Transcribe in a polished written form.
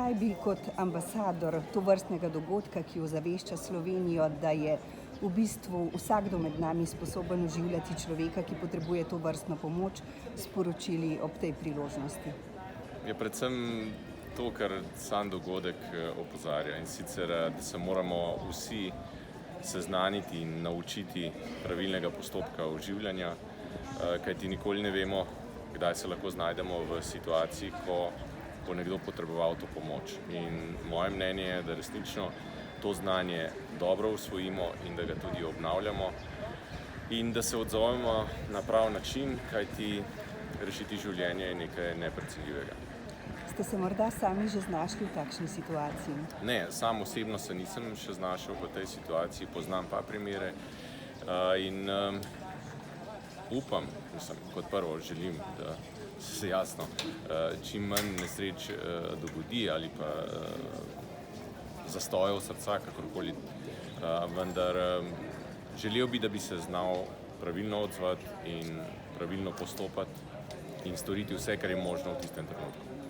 Kaj bi kot ambasador tovrstnega dogodka, ki ozavešča Slovenijo, da je v bistvu vsakdo med nami sposoben oživljati človeka, ki potrebuje tovrstno pomoč, sporočili ob tej priložnosti? Je predvsem to, kar sam dogodek opozarja, in sicer, da se moramo vsi seznaniti in naučiti pravilnega postopka oživljanja, kajti nikoli ne vemo, kdaj se lahko znajdemo v situaciji, ko bo nekdo potreboval to pomoč. In moje mnenje je, da resnično to znanje dobro usvojimo in da ga tudi obnavljamo in da se odzovemo na prav način, kajti rešiti življenje je nekaj neprecenljivega. Ste se morda sami že znašli v takšni situaciji? Ne, sam osebno se nisem še znašel v tej situaciji, poznam pa primere in upam, kot prvo želim, da se jasno čim manj nesreč dogodi ali pa zastojev srca, kakorkoli, vendar želel bi, da bi se znal pravilno odzvati in pravilno postopati in storiti vse, kar je možno v tistem trenutku.